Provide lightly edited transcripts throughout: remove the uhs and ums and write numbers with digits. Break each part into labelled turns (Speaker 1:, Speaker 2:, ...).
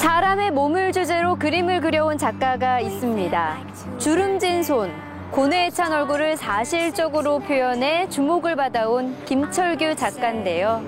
Speaker 1: 사람의 몸을 주제로 그림을 그려온 작가가 있습니다. 주름진 손, 고뇌에 찬 얼굴을 사실적으로 표현해 주목을 받아온 김철규 작가인데요.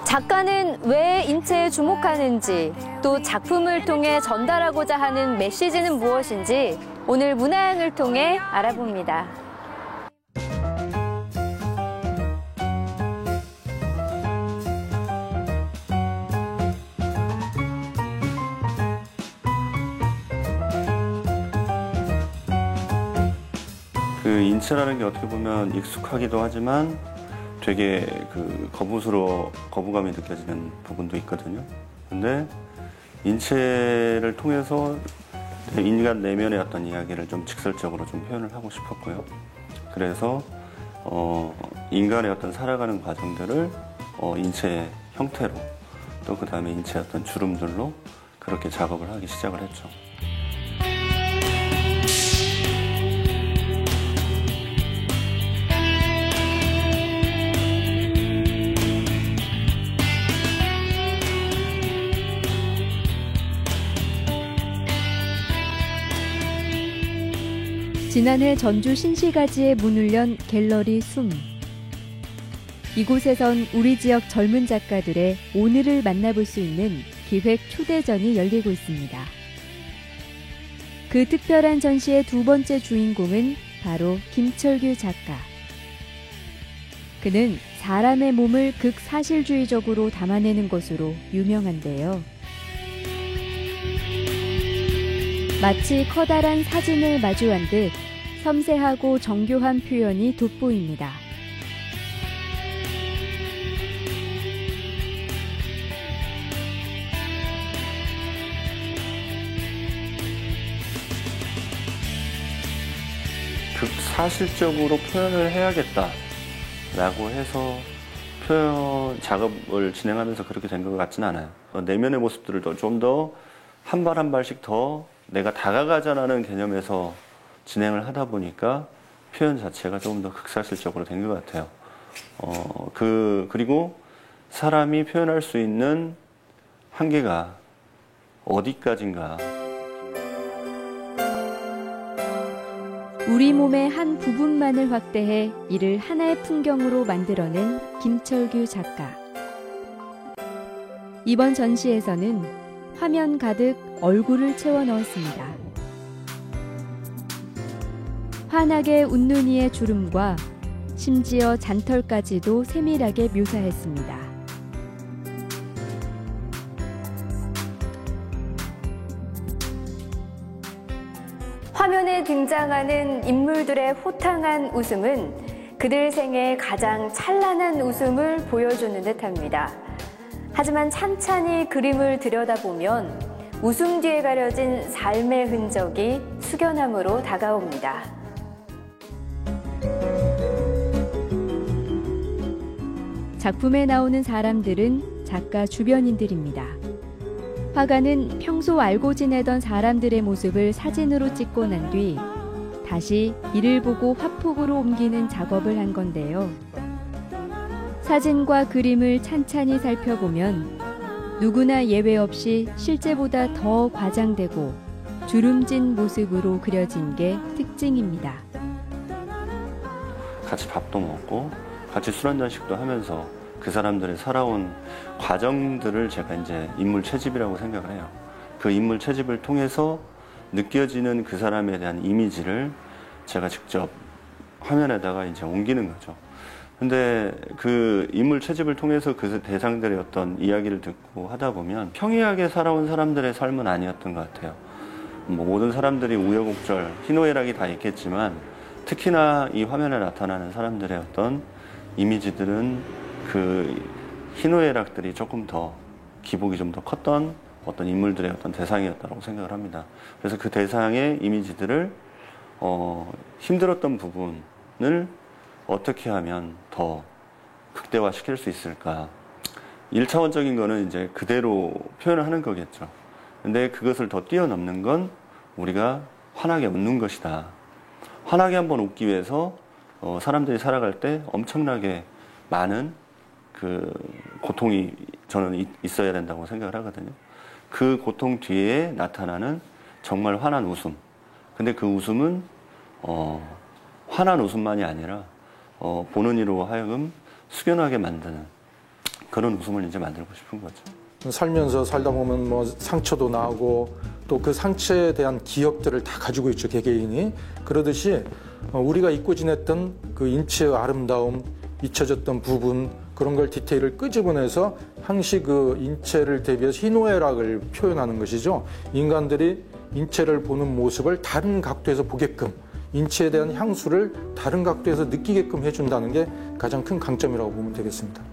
Speaker 1: 작가는 왜 인체에 주목하는지, 또 작품을 통해 전달하고자 하는 메시지는 무엇인지 오늘 문화연을 통해 알아봅니다.
Speaker 2: 그 인체라는 게 어떻게 보면 익숙하기도 하지만 되게 거부감이 느껴지는 부분도 있거든요. 근데 인체를 통해서 인간 내면의 어떤 이야기를 좀 직설적으로 좀 표현을 하고 싶었고요. 그래서 인간의 어떤 살아가는 과정들을 인체의 형태로, 또 그 다음에 인체의 어떤 주름들로 그렇게 작업을 하기 시작을 했죠.
Speaker 3: 지난해 전주 신시가지에 문을 연 갤러리 숨. 이곳에선 우리 지역 젊은 작가들의 오늘을 만나볼 수 있는 기획 초대전이 열리고 있습니다. 그 특별한 전시의 두 번째 주인공은 바로 김철규 작가. 그는 사람의 몸을 극사실주의적으로 담아내는 것으로 유명한데요. 마치 커다란 사진을 마주한 듯 섬세하고 정교한 표현이 돋보입니다.
Speaker 2: 극사실적으로 표현을 해야겠다라고 해서 표현 작업을 진행하면서 그렇게 된 것 같지는 않아요. 내면의 모습들을 좀 더 한 발 한 발씩 더 내가 다가가자라는 개념에서 진행을 하다 보니까 표현 자체가 조금 더 극사실적으로 된 것 같아요. 그리고 사람이 표현할 수 있는 한계가 어디까지인가.
Speaker 3: 우리 몸의 한 부분만을 확대해 이를 하나의 풍경으로 만들어낸 김철규 작가. 이번 전시에서는 화면 가득 얼굴을 채워 넣었습니다. 환하게 웃는 이의 주름과 심지어 잔털까지도 세밀하게 묘사했습니다.
Speaker 1: 화면에 등장하는 인물들의 호탕한 웃음은 그들 생애 가장 찬란한 웃음을 보여주는 듯합니다. 하지만 찬찬히 그림을 들여다보면 웃음 뒤에 가려진 삶의 흔적이 숙연함으로 다가옵니다.
Speaker 3: 작품에 나오는 사람들은 작가 주변인들입니다. 화가는 평소 알고 지내던 사람들의 모습을 사진으로 찍고 난 뒤 다시 이를 보고 화폭으로 옮기는 작업을 한 건데요. 사진과 그림을 찬찬히 살펴보면 누구나 예외 없이 실제보다 더 과장되고 주름진 모습으로 그려진 게 특징입니다.
Speaker 2: 같이 밥도 먹고 같이 술 한잔씩도 하면서 그 사람들의 살아온 과정들을 제가 이제 인물 채집이라고 생각을 해요. 그 인물 채집을 통해서 느껴지는 그 사람에 대한 이미지를 제가 직접 화면에다가 이제 옮기는 거죠. 근데 그 인물 채집을 통해서 그 대상들의 어떤 이야기를 듣고 하다 보면 평이하게 살아온 사람들의 삶은 아니었던 것 같아요. 뭐 모든 사람들이 우여곡절, 희노애락이 다 있겠지만 특히나 이 화면에 나타나는 사람들의 어떤 이미지들은 그 희노애락들이 조금 더 기복이 좀 더 컸던 어떤 인물들의 어떤 대상이었다고 생각을 합니다. 그래서 그 대상의 이미지들을 힘들었던 부분을 어떻게 하면 더 극대화시킬 수 있을까? 1차원적인 거는 이제 그대로 표현을 하는 거겠죠. 근데 그것을 더 뛰어넘는 건 우리가 환하게 웃는 것이다. 환하게 한번 웃기 위해서 사람들이 살아갈 때 엄청나게 많은 그 고통이 저는 있어야 된다고 생각을 하거든요. 그 고통 뒤에 나타나는 정말 환한 웃음. 근데 그 웃음은 환한 웃음만이 아니라 보는 이로 하여금 숙연하게 만드는 그런 웃음을 이제 만들고 싶은 거죠.
Speaker 4: 살면서 살다 보면 뭐 상처도 나고 또 그 상처에 대한 기억들을 다 가지고 있죠, 개개인이. 그러듯이 우리가 잊고 지냈던 그 인체의 아름다움, 잊혀졌던 부분, 그런 걸 디테일을 끄집어내서 항시 그 인체를 대비해서 희노애락을 표현하는 것이죠. 인간들이 인체를 보는 모습을 다른 각도에서 보게끔, 인체에 대한 향수를 다른 각도에서 느끼게끔 해준다는 게 가장 큰 강점이라고 보면 되겠습니다.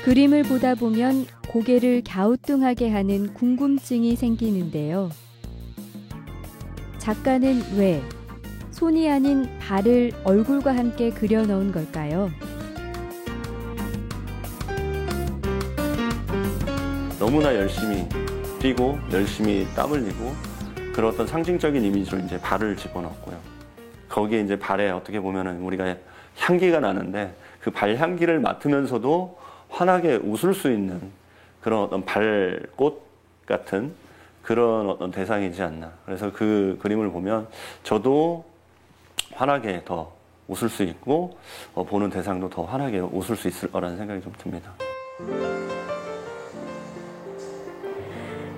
Speaker 3: 그림을 보다 보면 고개를 갸우뚱하게 하는 궁금증이 생기는데요. 작가는 왜 손이 아닌 발을 얼굴과 함께 그려 넣은 걸까요?
Speaker 2: 너무나 열심히 뛰고 열심히 땀 흘리고 그런 어떤 상징적인 이미지로 이제 발을 집어넣었고요. 거기에 이제 발에 어떻게 보면은 우리가 향기가 나는데 그 발 향기를 맡으면서도 환하게 웃을 수 있는 그런 어떤 발꽃 같은 그런 어떤 대상이지 않나. 그래서 그 그림을 보면 저도 환하게 더 웃을 수 있고 보는 대상도 더 환하게 웃을 수 있을 거라는 생각이 좀 듭니다.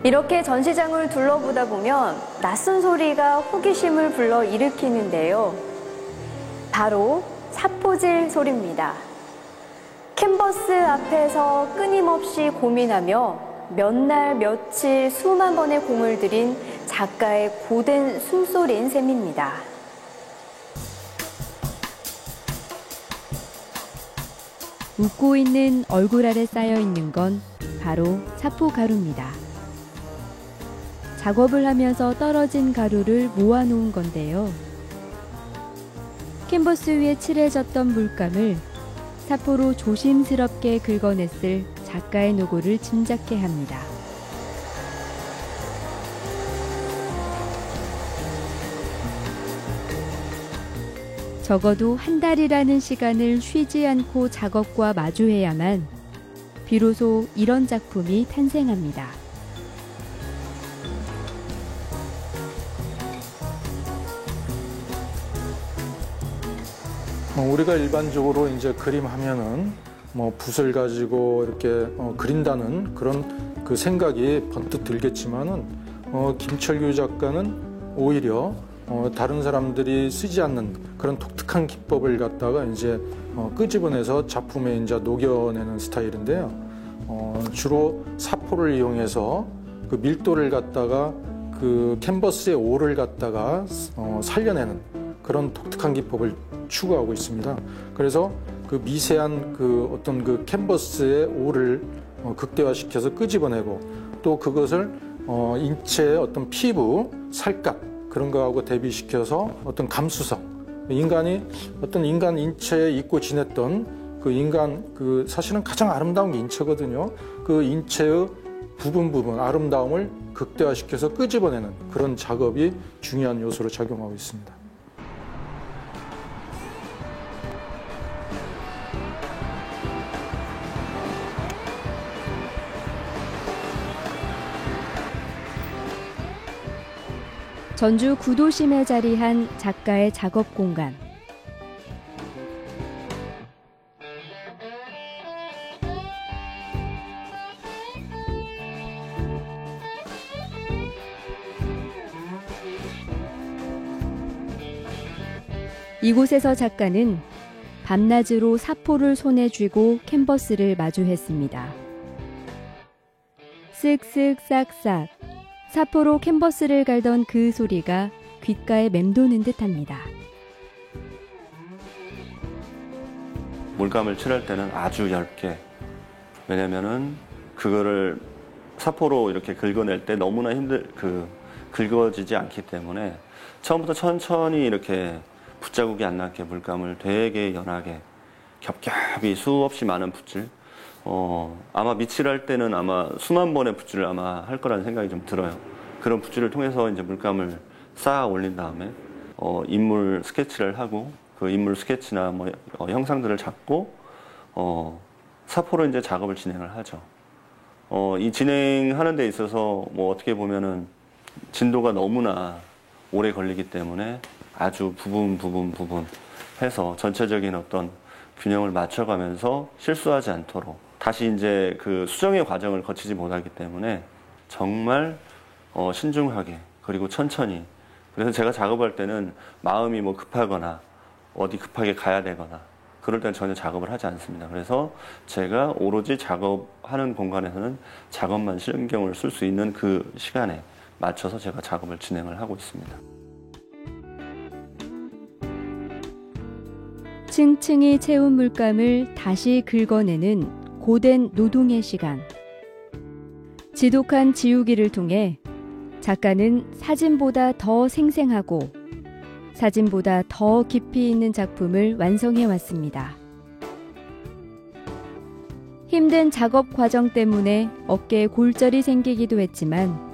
Speaker 1: 이렇게 전시장을 둘러보다 보면 낯선 소리가 호기심을 불러 일으키는데요. 바로 사포질 소리입니다. 캔버스 앞에서 끊임없이 고민하며 몇 날 며칠 수만 번의 공을 들인 작가의 고된 숨소리인 셈입니다.
Speaker 3: 웃고 있는 얼굴 아래 쌓여 있는 건 바로 사포 가루입니다. 작업을 하면서 떨어진 가루를 모아놓은 건데요. 캔버스 위에 칠해졌던 물감을 사포로 조심스럽게 긁어냈을 작가의 노고를 짐작케 합니다. 적어도 한 달이라는 시간을 쉬지 않고 작업과 마주해야만 비로소 이런 작품이 탄생합니다.
Speaker 4: 우리가 일반적으로 이제 그림 하면은 뭐 붓을 가지고 이렇게 그린다는 그런 그 생각이 번뜩 들겠지만은 김철규 작가는 오히려 다른 사람들이 쓰지 않는 그런 독특한 기법을 갖다가 이제 끄집어내서 작품에 이제 녹여내는 스타일인데요. 주로 사포를 이용해서 그 밀도를 갖다가 그 캔버스의 올을 갖다가 살려내는 그런 독특한 기법을 추구하고 있습니다. 그래서 그 미세한 그 어떤 그 캔버스의 올을 극대화시켜서 끄집어내고 또 그것을 인체의 어떤 피부, 살갗 그런 거하고 대비시켜서 어떤 감수성, 인간이 어떤 인간 인체에 잊고 지냈던 그 인간 그 사실은 가장 아름다운 게 인체거든요. 그 인체의 부분 아름다움을 극대화시켜서 끄집어내는 그런 작업이 중요한 요소로 작용하고 있습니다.
Speaker 3: 전주 구도심에 자리한 작가의 작업 공간. 이곳에서 작가는 밤낮으로 사포를 손에 쥐고 캔버스를 마주했습니다. 쓱쓱 싹싹 사포로 캔버스를 갈던 그 소리가 귓가에 맴도는 듯합니다.
Speaker 2: 물감을 칠할 때는 아주 얇게, 왜냐면은 그거를 사포로 이렇게 긁어낼 때 너무나 긁어지지 않기 때문에 처음부터 천천히 이렇게 붓자국이 안 나게 물감을 되게 연하게 겹겹이 수없이 많은 붓질, 아마 밑칠할 때는 아마 수만 번의 붓질을 아마 할 거라는 생각이 좀 들어요. 그런 붓질을 통해서 이제 물감을 쌓아 올린 다음에 인물 스케치를 하고 그 인물 스케치나 뭐 형상들을 잡고 사포로 이제 작업을 진행을 하죠. 이 진행하는 데 있어서 뭐 어떻게 보면은 진도가 너무나 오래 걸리기 때문에 아주 부분 해서 전체적인 어떤 균형을 맞춰가면서 실수하지 않도록 다시 이제 그 수정의 과정을 거치지 못하기 때문에 정말 신중하게 그리고 천천히. 그래서 제가 작업할 때는 마음이 뭐 급하거나 어디 급하게 가야 되거나 그럴 때는 전혀 작업을 하지 않습니다. 그래서 제가 오로지 작업하는 공간에서는 작업만 신경을 쓸 수 있는 그 시간에 맞춰서 제가 작업을 진행을 하고 있습니다.
Speaker 3: 층층이 채운 물감을 다시 긁어내는 고된 노동의 시간. 지독한 지우기를 통해 작가는 사진보다 더 생생하고 사진보다 더 깊이 있는 작품을 완성해 왔습니다. 힘든 작업 과정 때문에 어깨에 골절이 생기기도 했지만